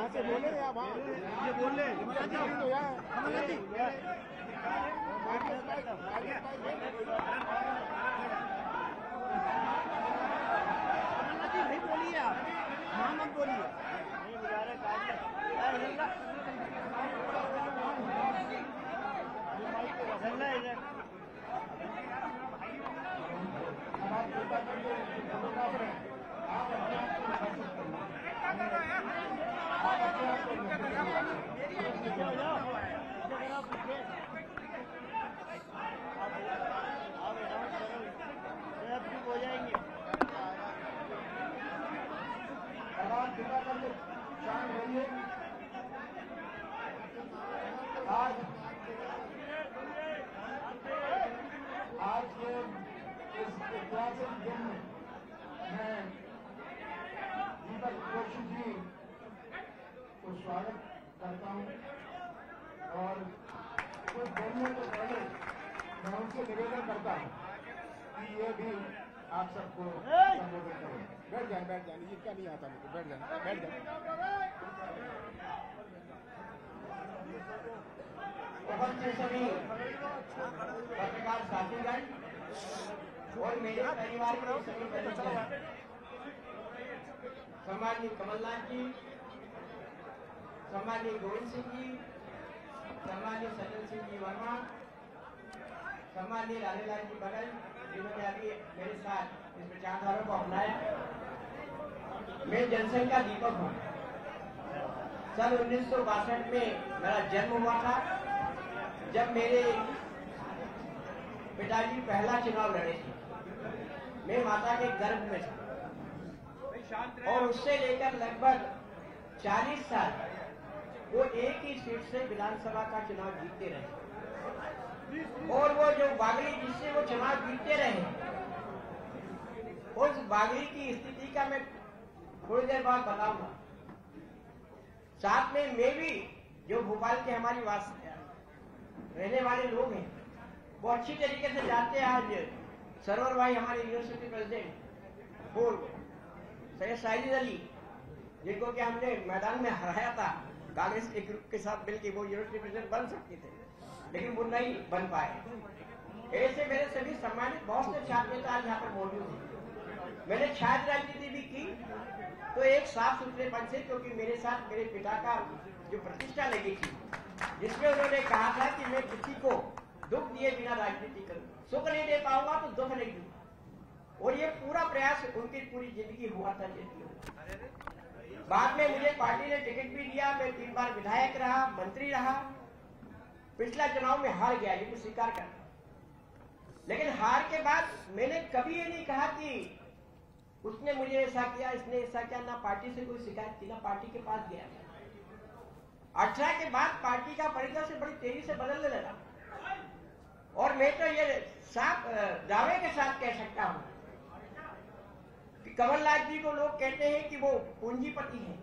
यहाँ से बोले या वहाँ ये बोल ले तो यहाँ कमलनाथ जी नहीं बोलिए आप, हाँ मत बोलिए। हो जाएंगे आज के इस ऐतिहासिक दिन में मैं दीपक जोशी जी को स्वागत करता हूं और कुछ बोलने से पहले मैं उनसे निवेदन करता हूं कि ये भी आप सबको संबोधित करें। बैठ जाए इसका नहीं आता मुझे, बैठ जाए। उपस्थित सभी पत्रकार साथीगण और मेरे परिवार के सभी सदस्य, सम्माननीय कमलनाथ जी, सम्माननीय गोविंद सिंह जी, सम्माननीय सज्जन सिंह जी वर्मा, सम्माननीय लालेलाल जी बगल, जिन्होंने अभी मेरे साथ इस विचारधारा को अपनाया। मैं जनसंख्या दीपक हूँ। सन 1962 में मेरा जन्म हुआ था, जब मेरे पिताजी पहला चुनाव लड़े थे। मैं माता के गर्भ में था और उससे लेकर लगभग 40 साल वो एक ही सीट से विधानसभा का चुनाव जीतते रहे और वो जो बागड़ी जिससे वो चुनाव जीतते रहे, उस बागड़ी की स्थिति का मैं थोड़ी देर बाद बताऊंगा। साथ में मैं भी जो भोपाल के हमारी रहने वाले लोग हैं वो अच्छी तरीके से जानते हैं। आज सरवर भाई हमारे यूनिवर्सिटी प्रेसिडेंट पूर्व सैयद साजिद अली, जिनको कि हमने मैदान में हराया था कांग्रेस के ग्रुप के साथ मिलकर, वो यूनिवर्सिटी प्रेसिडेंट बन सकते थे लेकिन वो नहीं बन पाए। ऐसे मेरे सभी सम्मानित बहुत से छात्र नेता आज यहाँ पर मौजूद हैं। मैंने छात्र राजनीति भी की तो एक साफ सुथरेपन से, क्योंकि मेरे साथ मेरे पिता का जो प्रतिष्ठा लगी थी, जिसमें उन्होंने कहा था कि मैं किसी को दुख दिए बिना राजनीति करूंगा, सुख नहीं दे पाऊंगा तो दुख नहीं दूंगा। और ये पूरा प्रयास उनकी पूरी जिंदगी हुआ था। बाद में मुझे पार्टी ने टिकट भी दिया, मैं 3 बार विधायक रहा, मंत्री रहा। पिछला चुनाव में हार गया, ये स्वीकार करता, लेकिन हार के बाद मैंने कभी ये नहीं कहा कि उसने मुझे ऐसा किया, इसने ऐसा किया। ना पार्टी से कोई शिकायत की, ना पार्टी के पास गया। 18 के बाद पार्टी का परिसर से बड़ी तेजी से बदलने लगा और मैं तो ये साफ दावे के साथ कह सकता हूं कि कमलनाथ जी को लोग कहते हैं कि वो पूंजीपति हैं।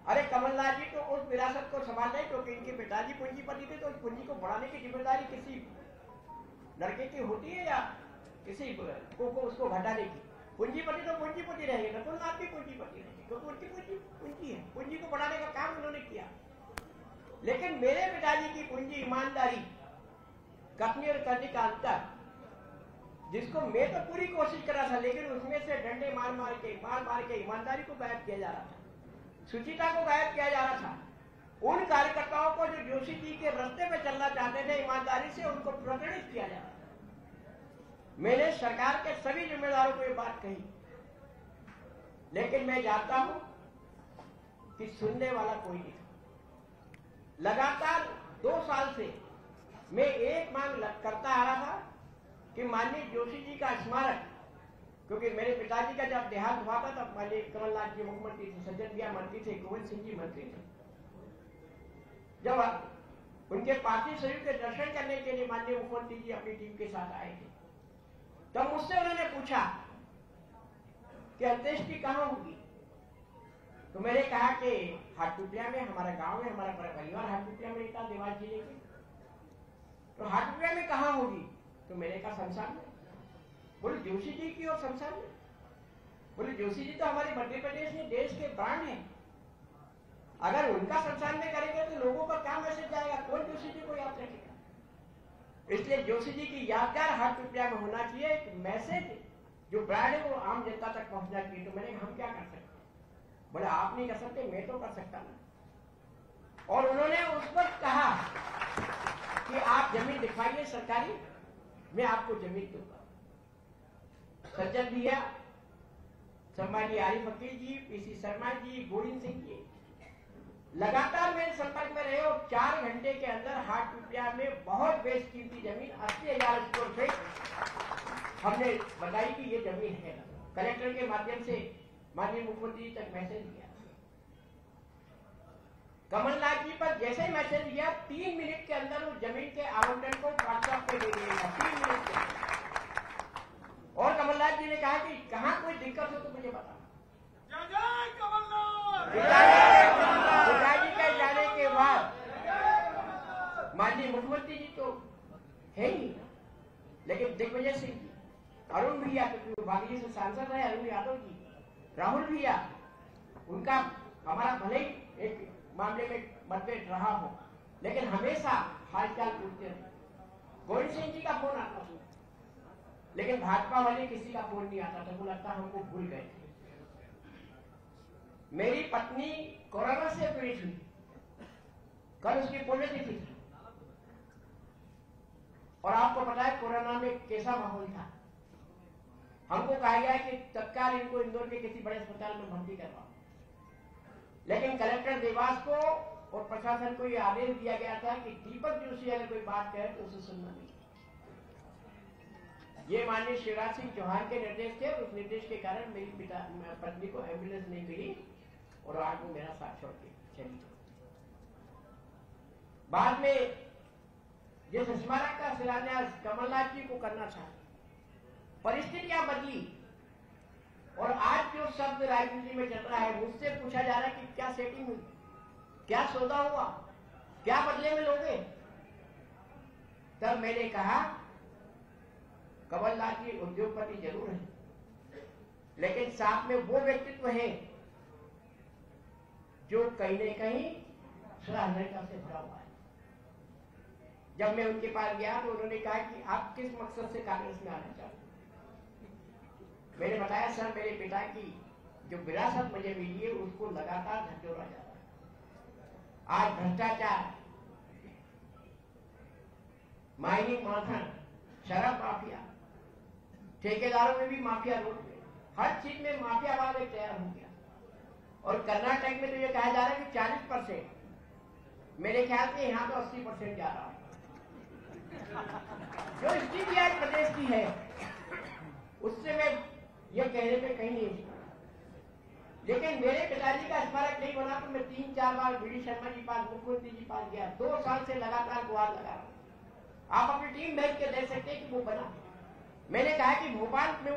अरे कमलनाथ जी तो उस विरासत को संभालने, क्योंकि इनके पिताजी पूंजीपति थे, तो उस पूंजी को बढ़ाने की जिम्मेदारी किसी लड़के की होती है या किसी को उसको घटाने की। पूंजीपति तो पूंजीपति रहेंगे, कमलनाथ भी पूंजीपति रहेंगे, क्योंकि उनकी पूंजी है। पूंजी को बढ़ाने का काम उन्होंने किया। लेकिन मेरे पिताजी की पूंजी ईमानदारी, करनी और करने का अंतर, जिसको मैं तो पूरी कोशिश कर रहा था, लेकिन उसमें से डंडे मार मार के ईमानदारी को गायब किया जा रहा था, शुचिता को गायब किया जा रहा था। उन कार्यकर्ताओं को जो जोशी जी के रास्ते पे चलना चाहते थे ईमानदारी से, उनको प्रकटित किया जा रहा था। मैंने सरकार के सभी जिम्मेदारों को ये बात कही, लेकिन मैं जानता हूं कि सुनने वाला कोई नहीं था। लगातार 2 साल से मैं एक मांग करता आ रहा था कि माननीय जोशी जी का स्मारक, क्योंकि मेरे पिताजी का जब देहांत हुआ था तब माननीय कमलनाथ जी मुख्यमंत्री थे, सज्जन भैया मंत्री थे, गोविंद सिंह जी मंत्री थे। जब उनके पार्थिव शरीर के दर्शन करने के लिए माननीय मुख्यमंत्री जी अपनी टीम के साथ आए थे, तब मुझसे उन्होंने पूछा कि अंत्येष्टि कहाँ होगी। तो मैंने कहा कि हाटपिपलिया में, हमारा गांव है, हमारा परिवार हाटपिपलिया में रहता, देवास जिले के। तो हाटपिपलिया में कहाँ होगी? तो मैंने कहा शमशान में। बोले जोशी जी की और शमशान में? बोले जोशी जी तो हमारे मध्य प्रदेश में देश के प्राण हैं, अगर उनका संस्थान में करेंगे तो लोगों का क्या मैसेज जाएगा, कौन जोशी जी को याद रखेगा? इसलिए जोशी जी की यादगार हाट पिपलिया में होना चाहिए, एक मैसेज जो ब्रांड है वो आम जनता तक पहुंचना चाहिए। तो मैंने हम क्या कर सकते, बोले आप नहीं कर सकते, मैं तो कर सकता ना। और उन्होंने उस वक्त कहा कि आप जमीन दिखवाइए सरकारी, मैं आपको जमीन दूंगा। सज्जन भैया, सम्मानीय आरिफ वकील जी, पीसी शर्मा जी, गोविंद सिंह जी लगातार मेरे संपर्क में रहे और 4 घंटे के अंदर हाट पिपलिया में बहुत बेशकीमती जमीन 80,000 स्क्वायर फीट हमने बताई कि ये जमीन है। कलेक्टर के माध्यम से माननीय मुख्यमंत्री जी तक मैसेज दिया। कमलनाथ जी पर जैसे ही मैसेज दिया 3 मिनट के अंदर उस जमीन के आवंटन को व्हाट्सएप पे दे दिया, 3 मिनट के अंदर। और कमलनाथ जी ने कहा कि कहां कोई दिक्कत हो तो मुझे बता। पिताजी के जाने के बाद माननीय मुख्यमंत्री जी तो है ही, लेकिन दिग्विजय सिंह जी, अरुण भैया, क्योंकि बागी से सांसद रहे अरुण यादव जी, राहुल भैया, उनका हमारा भले ही एक मामले में मतभेद रहा हो, लेकिन हमेशा हालचाल पूछते रहे। गोविंद सिंह जी का फोन आता था, लेकिन भाजपा वाले किसी का फोन नहीं आता था, वो लगता हमको भूल गए। मेरी पत्नी कोरोना से पीड़ित हुई, कल उसकी पुण्यतिथि थी, और आपको पता है कोरोना में कैसा माहौल था। हमको कहा गया कि तत्काल इनको इंदौर के किसी बड़े अस्पताल में भर्ती करवाओ, लेकिन कलेक्टर देवास को और प्रशासन को यह आदेश दिया गया था कि दीपक जोशी अगर कोई बात कहे तो उसे सुनना नहीं। ये माननीय शिवराज सिंह चौहान के निर्देश थे, और उस निर्देश के कारण मेरी पत्नी को एम्बुलेंस नहीं मिली और आज वो मेरा साथ छोड़ के चली। बाद में जिस स्मारक का शिलान्यास कमलनाथ जी को करना था, परिस्थितियां बदली, और आज जो शब्द राजनीति में चल रहा है, मुझसे पूछा जा रहा है कि क्या सेटिंग हुई, क्या सौदा हुआ, क्या बदले में लोगे। तब मैंने कहा कमलनाथ जी उद्योगपति जरूर है, लेकिन साथ में वो व्यक्तित्व है जो कहीं न कहीं सराहनीयता से भरा हुआ है। जब मैं उनके पास गया तो उन्होंने कहा कि आप किस मकसद से कांग्रेस में आना चाहते हैं। मैंने बताया सर, मेरे पिता की जो विरासत मुझे मिली है उसको लगातार झकझोरा जा रहा है। आज भ्रष्टाचार, माइनिंग माफिया, शराब माफिया, ठेकेदारों में भी माफिया रोक गए, हर चीज में माफिया वाले तैयार हो गया। और कर्नाटक में तो ये कहा जा रहा है कि 40%, मेरे ख्याल से यहाँ तो 80% जा रहा है। जो स्थिति आज प्रदेश की है उससे मैं ये कहने में कहीं नहीं हूं, लेकिन मेरे पिताजी का स्मारक नहीं बना तो मैं 3-4 बार बीडी शर्मा जी पास, मुख्यमंत्री जी पास गया, 2 साल से लगातार गुहार लगा रहा हूं। आप अपनी टीम भेज के देख सकते हैं कि वो बना। मैंने कहा कि भोपाल में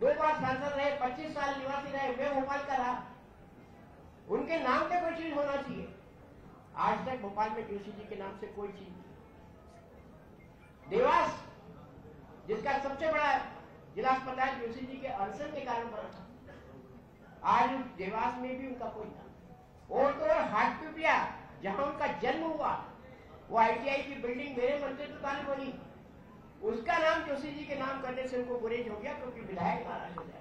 2 बार सांसद रहे, 25 साल निवासी रहे, मैं भोपाल का रहा, उनके नाम पे कोई चीज होना चाहिए। आज तक भोपाल में जोशी जी के नाम से कोई चीज नहीं। देवास, जिसका सबसे बड़ा जिला अस्पताल जोशी जी के अनशन के कारण बना था, आज देवास में भी उनका कोई नाम। और तो हाट पिपलिया जहां उनका जन्म हुआ, वो ITI की बिल्डिंग मेरे मंत्री काल बनी, उसका नाम जोशी जी के नाम करने से उनको गुरेज हो गया, क्योंकि विधायक नाराज हो जाएगा।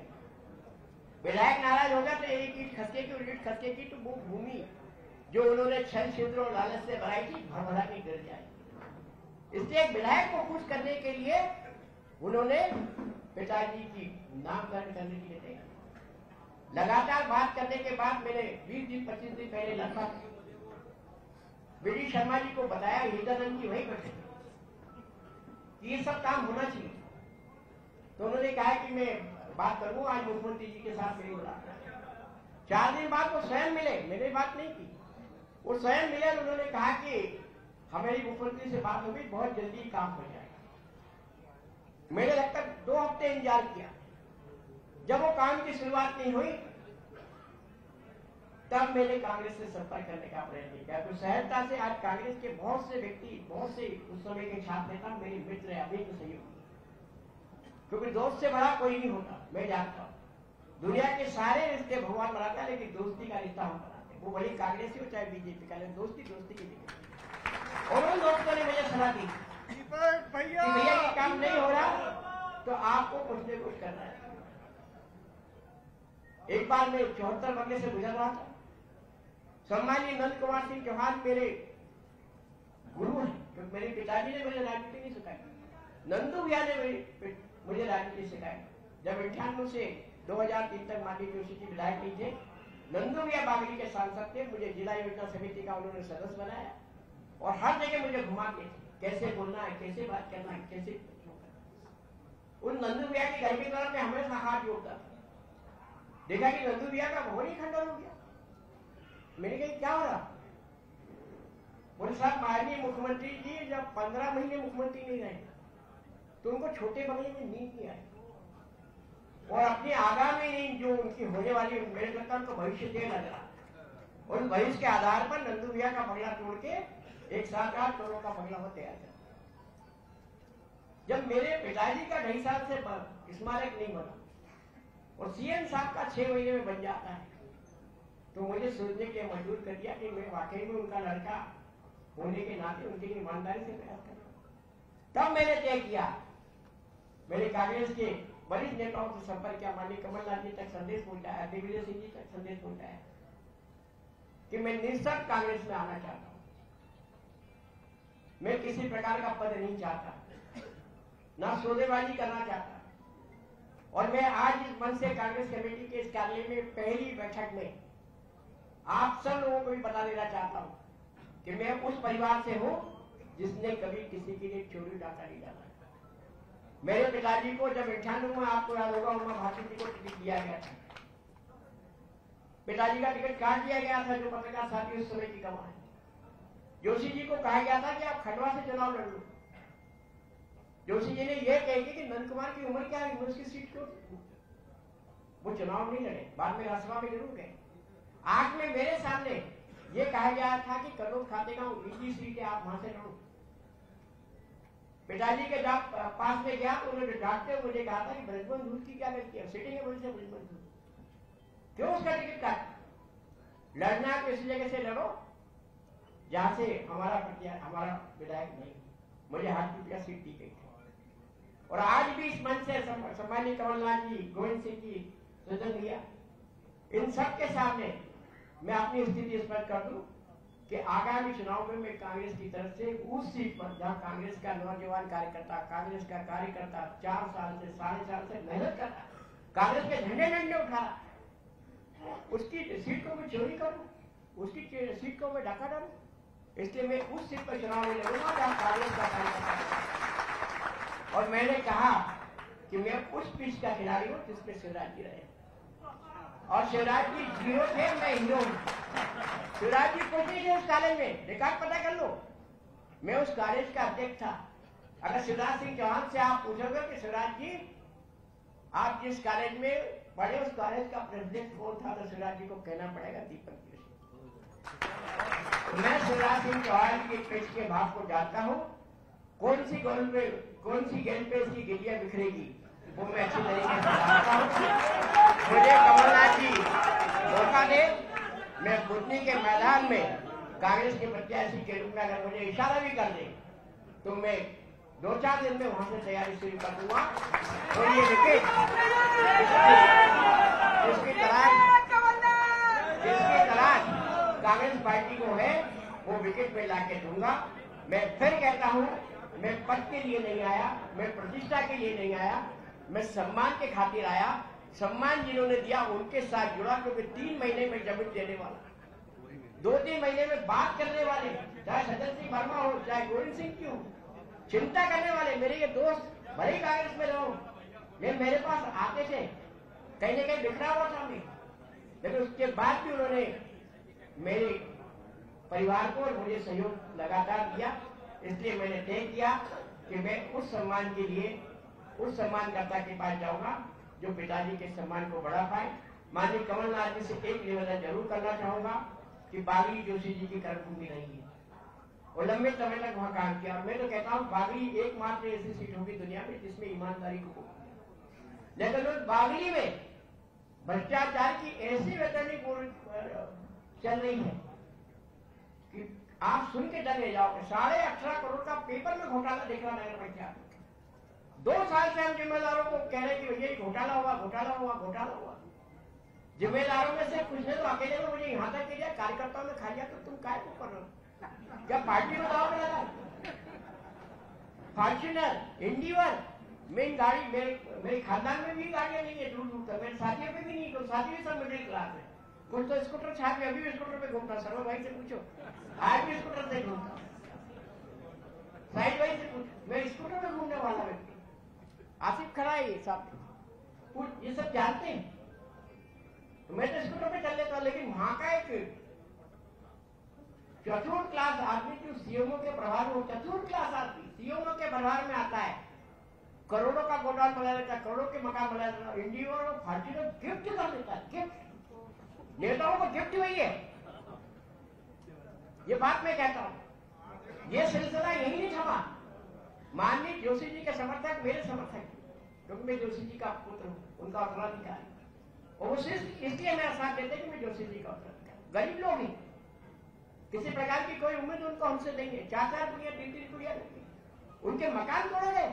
विधायक नाराज होगा तो एक ईंट खसकेगी, उलट खसकेगी तो वो भूमि जो उन्होंने छल छिद्र और लालच से बनाई थी भरभरा के गिर जाएगी। इसलिए एक विधायक को खुश करने के लिए उन्होंने पिताजी की नामकरण करने के लिए तैयार। लगातार बात करने के बाद मैंने 20 दिन 25 दिन पहले लगभग बीडी शर्मा जी को बताया, हिदानंद जी वही बैठे, ये सब काम होना चाहिए। तो उन्होंने कहा कि मैं बात करूंगा, आज मुख्यमंत्री जी के साथ मेरी मुलाकात। 4 दिन बाद वो स्वयं मिले, मैंने बात नहीं की, वो स्वयं मिले और उन्होंने कहा कि हमारी मुख्यमंत्री से बात होगी, बहुत जल्दी काम हो जाएगा। मैंने लगभग 2 हफ्ते इंतजार किया। जब वो काम की शुरुआत नहीं हुई तब मैंने कांग्रेस से संपर्क करने का प्रयत्न किया। तो सहजता से आज कांग्रेस के बहुत से व्यक्ति, बहुत से उस समय के छात्र नेता मेरे मित्र है, अभी तो सहयोगी, क्योंकि दोस्त से बड़ा कोई नहीं होता। मैं जानता हूं दुनिया के सारे रिश्ते भगवान बनाता है, लेकिन दोस्ती का रिश्ता हम बनाते हैं। वो बड़ी कांग्रेसी हो चाहे बीजेपी का, लेकिन दोस्ती दोस्ती की जगह। और उन दोस्तों ने मुझे सलाह दी दीपक भैया कि भैया ये काम नहीं हो रहा तो आपको कुछ न कुछ करना है। एक बार मैं 74 बंगले से गुजर रहा था। सम्मानीय नंद कुमार सिंह चौहान मेरे गुरु हैं, तो मेरे पिताजी ने मुझे राजनीति नहीं सिखाई, नंदू भैया ने मुझे राजनीति सिखाई। जब 98 से 2003 तक माननीय जोशी जी विधायक नहीं थे, नंदू भैया बागली के सांसद थे, मुझे जिला योजना समिति का उन्होंने सदस्य बनाया और हर जगह मुझे घुमा के कैसे बोलना है, कैसे बात करना है, कैसे। उन नंदू भैया के घर के द्वारा मैं हमेशा हाथ जोड़ता था। देखा कि नंदू भैया का भवन ही खंडन हो गया। मैंने कहा क्या हो रहा? बोले साहब माननीय मुख्यमंत्री जी जब 15 महीने मुख्यमंत्री नहीं रहे तो उनको छोटे बंगले में नींद नहीं आई और अपनी आगामी नींद जो उनकी होने वाली, मेरे लगता उनको भविष्य दे लग रहा। उन भविष्य के आधार पर नंदू भैया का बंगला तोड़ के 1-7-8 करोड़ का बंगला हो तैयार था। जब मेरे पिताजी का 2.5 साल से स्मारक नहीं बना और सीएम साहब का 6 महीने में बन जाता है, तो मुझे सोचने के मजबूर कर दिया कि मैं वाकई में उनका लड़का होने के नाते उनकी ईमानदारी से प्रयास करूं। तब मैंने तय किया, मेरे कांग्रेस के वरिष्ठ नेताओं से संपर्क किया, माननीय कमलनाथ जी तक संदेश पहुंचाया, दिग्विजय सिंह जी तक संदेश पहुंचाया कि मैं निश्चित कांग्रेस में आना चाहता हूं। मैं किसी प्रकार का पद नहीं चाहता, ना सौदेबाजी करना चाहता। और मैं आज इस मंच से कांग्रेस कमेटी के इस कार्यालय में पहली बैठक में आप सब लोगों को भी बता देना चाहता हूं कि मैं उस परिवार से हूं जिसने कभी किसी के लिए चोरी डाका नहीं डाला। मेरे पिताजी को जब 98 में, आपको याद होगा, उमा भारती जी को टिकट दिया गया था, पिताजी का टिकट काट दिया गया था, जो पत्रकार साथी उस समय की गवाह है। जोशी जी को कहा गया था कि आप खंडवा से चुनाव लड़ लो। जोशी जी ने यह कह के कि नंद कुमार की उम्र क्या है, उसकी सीट क्यों, वो चुनाव नहीं लड़े। बाद में राज्यसभा में जरूर गए। आंख में मेरे सामने ये कहा गया था कि करोड़ खातेगांव निजी सीट है, आप वहां से लड़ो। पिताजी के जब पास में गया तो उन्होंने डांटते हुए मुझे कहा था कि ब्रजमोहन धूल की क्या गलती है, सिटिंग है बोलते ब्रजमोहन धूल, क्यों उसका टिकट काट? लड़ना है तो इसी जगह से लड़ो जहां से हमारा विधायक नहीं। मुझे हाथ रुपया सीट दी गई थी। और आज भी इस मंच से सम्मानीय कमलनाथ जी, गोविंद सिंह जी, सुजन भैया, इन सब के सामने मैं अपनी स्थिति स्पष्ट कर दूं कि आगामी चुनाव में मैं कांग्रेस की तरफ से उस सीट पर जहां कांग्रेस का नौजवान कार्यकर्ता, कांग्रेस का कार्यकर्ता 4 साल से 4.5 से मेहनत कर रहा, कांग्रेस के झंडे डंडे उठा रहा, उसकी सीट को मैं चोरी करूं, उसकी सीट को मैं डाका डालूं। इसलिए मैं उस सीट पर चुनाव में लड़ूंगा जहां कांग्रेस का कार्यकर्ता। और मैंने कहा कि मैं उस पिच का खिलाड़ी हूं जिसमें शिवराज जी रहे, और शिवराज जी 0 थे, मैं हीरो हूं। शिवराज जी कुछ नहीं थे उस कॉलेज में, रिकॉर्ड पता कर लो, मैं उस कॉलेज का अध्यक्ष था। अगर शिवराज सिंह चौहान से आप पूछोगे कि शिवराज जी आप जिस कॉलेज में पढ़े उस कॉलेज का प्रेसिडेंट कौन था, तो शिवराज जी को कहना पड़ेगा दीपक जोशी। मैं शिवराज सिंह चौहान के पेश के भाव को जानता हूं, कौन सी गेंद पे इसकी गिलियां बिखरेगी वो मैं अच्छी तरीके से जानता हूं। मुझे कमलनाथ जी मौका दे, मैं बुधनी के मैदान में कांग्रेस के प्रत्याशी के रूप में अगर मुझे इशारा भी कर दे तो मैं 2-4 दिन में वहां से तैयारी शुरू कर दूंगा। और ये विकेट जिसकी तलाश कांग्रेस पार्टी को है वो विकेट में लाके दूंगा। मैं फिर कहता हूं, मैं पद के लिए नहीं आया, मैं प्रतिष्ठा के लिए नहीं आया, मैं सम्मान के खातिर आया। सम्मान जिन्होंने दिया उनके साथ जुड़ा, क्योंकि 3 महीने में जमीन देने वाला, 2-3 महीने में बात करने वाले, चाहे सज्जन सिंह वर्मा हो, चाहे गोविंद सिंह की हो, चिंता करने वाले मेरे ये दोस्त, भले ही कांग्रेस में रहो, मेरे पास आते थे, कहीं न कहीं बिखरा हुआ था मैं, लेकिन उसके बाद भी उन्होंने मेरे परिवार को और मुझे सहयोग लगातार दिया। इसलिए मैंने तय किया कि मैं उस सम्मान के लिए उस सम्मानकर्ता के पास जाऊंगा जो पिताजी के सम्मान को बढ़ा पाए। माननीय कमलनाथ जी से एक निवेदन जरूर करना चाहूंगा कि बागली जोशी जी की कर्मभूमि रही है और लंबे समय तक वहां काम किया। और मैं तो कहता हूं बागली एकमात्र ऐसी सीट होगी दुनिया में जिसमें ईमानदारी को, लेकिन उस बागली में भ्रष्टाचार की ऐसी वैतरणी चल रही है कि आप सुन के डरे जाओगे। 18.5 करोड़ का पेपर में घोटाला देख रहा नगर पंचायत। 2 साल से हम जिम्मेदारों को कह रहे कि भैया घोटाला हुआ, घोटाला हुआ, घोटाला हुआ। जिम्मेदारों में से कुछ ने तो अकेले में मुझे यहाँ तक किया, कार्यकर्ताओं ने खा लिया, तो तुम काय को कर रहे हो? क्या पार्टी में दाव में लगा? फॉर्च्यूनर, इंडिवर, मेरी गाड़ी, मेरे खानदान में भी गाड़ियां नहीं है दूर दूर तक, मेरे साथियों पे भी नहीं, तो साथी भी सब मिडिल क्लास है। कुछ तो स्कूटर छाप, अभी भी स्कूटर पे घूमता, सर्व भाई से पूछो, आज भी स्कूटर से घूमता, साइड भाई से पूछो, मैं स्कूटर पे घूमने वाला व्यक्ति, आसिफ खड़ा है, ये सब ये सब जानते हैं। तो मैं तो स्कूटर पे चल लेता, लेकिन वहां का एक चतुर्थ क्लास आदमी जो सीएमओ के प्रभार में, चतुर्थ क्लास आदमी सीएमओ के प्रभार में आता है, करोड़ों का गोडाउन बना लेता है, करोड़ों के मकान बना लेता है, इंडिया और फॉर्च्यूनर गिफ्ट कर देता है। गिफ्ट नेताओं को गिफ्ट वही है। ये बात मैं कहता हूं, ये सिलसिला यही नहीं थमा। माननीय जोशी जी के समर्थक मेरे समर्थक, क्योंकि मैं जोशी जी का पुत्र हूं, उनका उत्तराधिकारी, और वो सिर्फ इसलिए मेरा साथ देते कि मैं जोशी जी का उत्तराधिकारी। गरीब लोग हैं, किसी प्रकार की कोई उम्मीद उनको हमसे नहीं है। 4-4 पुड़िया, 3-3 पुड़िया, उनके मकान तोड़े गए।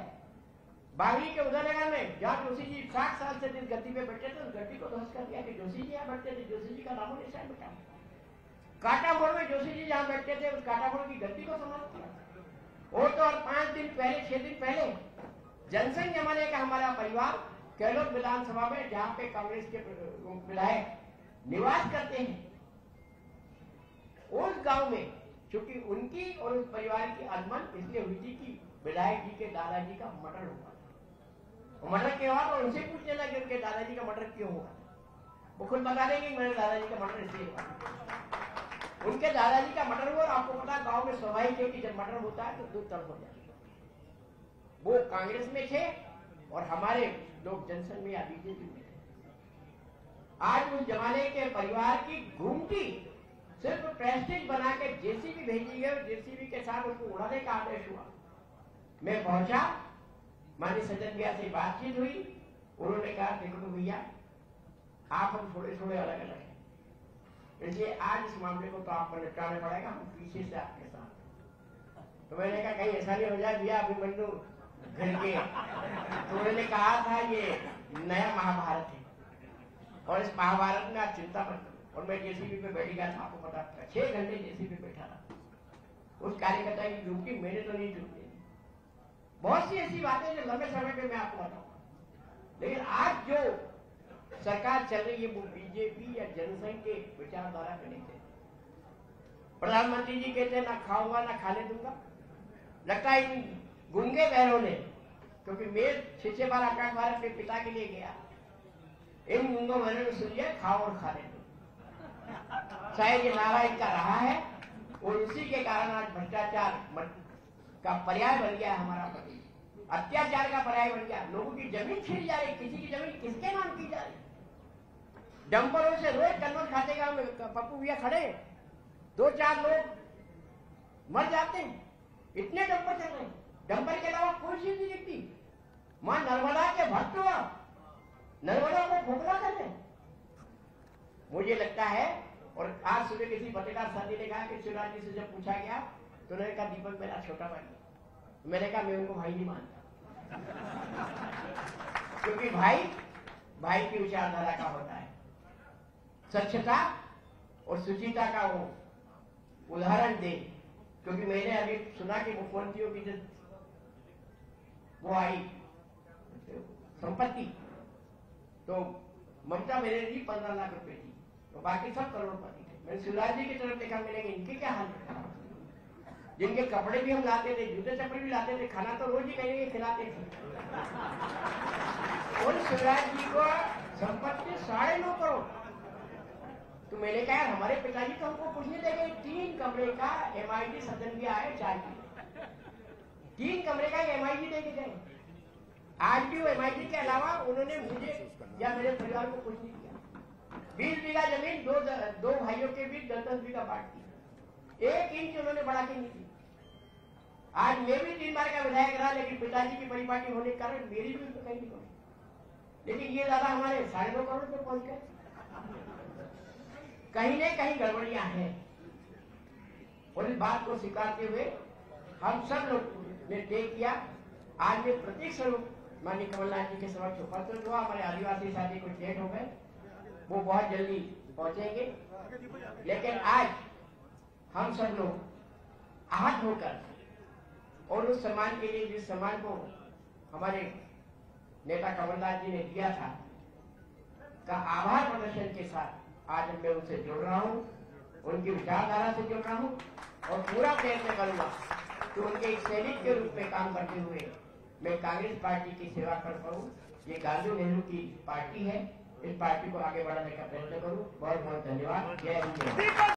बागली के उदयनगर में जहाँ जोशी जी 60 साल से जिस गद्दी पे बैठे थे, उस गद्दी को ध्वस्त कर दिया कि जोशी जी यहाँ बैठते थे, जोशी जी का नामो निशान बैठा। काटा मोड़ में जोशी जी जहाँ बैठते थे, उस काटा मोड़ की गद्दी को समाप्त किया। और तो और 5 दिन पहले, 6 दिन पहले जनसंघ जमाने का हमारा परिवार कैलोट विधानसभा में, जहाँ पे कांग्रेस के विधायक निवास करते हैं, उस गांव में, चूंकि उनकी और उस परिवार की अनबन इसलिए हुई थी कि विधायक जी के दादाजी का मर्डर हुआ। मर्डर क्यों हुआ? और उनसे पूछ लेना कि उनके दादाजी का मर्डर क्यों हुआ। वो खुद बता देंगे मेरे दादाजी का मर्डर इसलिए हुआ। उनके दादाजी का मर्डर हुआ, और आपको पता गांव में स्वाभाविक है कि जब मर्डर होता है तो 2 तरफ हो जाती है। वो कांग्रेस में थे और हमारे लोग जनसंघ में या बीजेपी में थे। आज उस जमाने के परिवार की घूमती सिर्फ प्रेस्टीज बना के जेसीबी भेजी गई, जेसीबी के साथ उसको उड़ाने का आदेश हुआ। मैं पहुंचा, माननीय सज्जन भैया से बातचीत हुई, उन्होंने कहा देखो तो भैया आप हम थोड़े थोड़े अलग अलग हैं, इसलिए आज इस मामले को तो आपको निपटाना पड़ेगा, हम पीछे से आपके साथ। तो मैंने कहा कहीं ऐसा नहीं हो जाए भैया अभी मनु घर के। तो उन्होंने कहा था ये नया महाभारत है, और इस महाभारत में आप चिंता मत करो। और मैं जेसीबी पे बैठ गया था, आपको पता था, 6 घंटे जेसीबी पे बैठा था। उस कार्यकर्ता की ड्यूटी मैंने तो नहीं छूटी। बहुत सी ऐसी बातें जो लंबे समय पे मैं आपको बताऊंगा, लेकिन आज जो सरकार चल रही है वो बीजेपी या जनसंघ के विचारधारा में नहीं चल। प्रधानमंत्री जी कहते हैं ना खाऊंगा ना खाने दूंगा। लगता है इन गुंगे बहनों ने, क्योंकि मैं 6 बार आकाश भारत के पिता के लिए गया, इन गुंगों बहनों ने सुन लिया खाओ और खाने दो। शायद ये नारा इनका रहा है, और उसी के कारण आज भ्रष्टाचार का पर्याय बन गया हमारा प्रदेश, अत्याचार का पर्याय बन गया। लोगों की जमीन छीन जा रही, किसी की जमीन किसके नाम की जा रही। डंपरों से रोज कन्नौज खाते गांव में पप्पू भैया खड़े, 2-4 लोग मर जाते हैं, इतने डंपर चल रहे हैं। डंपर के अलावा कोई चीज नहीं दिखती। मां नर्मदा के भक्त हुआ, नर्मदा को फूकना कर रहे। मुझे लगता है, और आज सुबह किसी पत्रकार साथी ने कहा कि शिवराज जी से जब पूछा गया तो उन्होंने कहा दीपक मेरा छोटा भाई। मैंने कहा मैं उनको भाई नहीं मानता, क्योंकि भाई की विचारधारा का होता है। स्वच्छता और शुचिता का वो उदाहरण दे, क्योंकि मैंने अभी सुना कि मुख्यमंत्रियों की जो वो आई संपत्ति, तो ममता बनर्जी जी 15 लाख रुपए थी, तो बाकी सब करोड़पति थे। मैंने शिवराज जी की तरफ देखा, मैंने इनके क्या हाल है। जिनके कपड़े भी हम लाते थे, जूते चप्पल भी लाते थे, खाना तो रोज ही कहेंगे खिलाते थे। और शिवराज जी को संपत्ति 9.5 करोड़। तो मैंने कहा हमारे पिताजी तो हमको कुछ नहीं देंगे। 3 कमरे का MIT सदन भी आया 4 की, 3 कमरे का MIT देके गए। आज भी वो MIT के अलावा उन्होंने मुझे या मेरे परिवार को कुछ नहीं दिया। 20 बीघा जमीन दो भाइयों के बीच 10-10 बीघा बांट दी, 1 इंच उन्होंने बढ़ा के नहीं दी। आज मैं भी 3 बार का विधायक रहा, लेकिन पिताजी की परिपाटी होने के कारण मेरी भी तो कहीं नहीं पहुंची। लेकिन ये दादा हमारे 2.5 करोड़ पे पहुंच गए। कहीं न कहीं गड़बड़ियां हैं, और इस बात को स्वीकारते हुए हम सब लोग ने तय किया। आज में प्रतीक स्वरूप माननीय कमलनाथ जी के समक्ष उपस्थित हुआ। हमारे आदिवासी साथी कुछ लेट हो गए, वो बहुत जल्दी पहुंचेंगे, लेकिन आज हम सब लोग आहत होकर और उस सम्मान के लिए जिस सम्मान को हमारे नेता कमलनाथ जी ने दिया था का आभार प्रदर्शन के साथ आज मैं उनसे जुड़ रहा हूं, उनकी विचारधारा से जुड़ रहा हूं और पूरा प्रयत्न करूंगा कि उनके एक सैनिक के रूप में काम करते हुए मैं कांग्रेस पार्टी की सेवा कर पाऊं। ये गांधी नेहरू की पार्टी है, इस पार्टी को आगे बढ़ाने का प्रयत्न करूं। बहुत बहुत धन्यवाद। जय हिंद।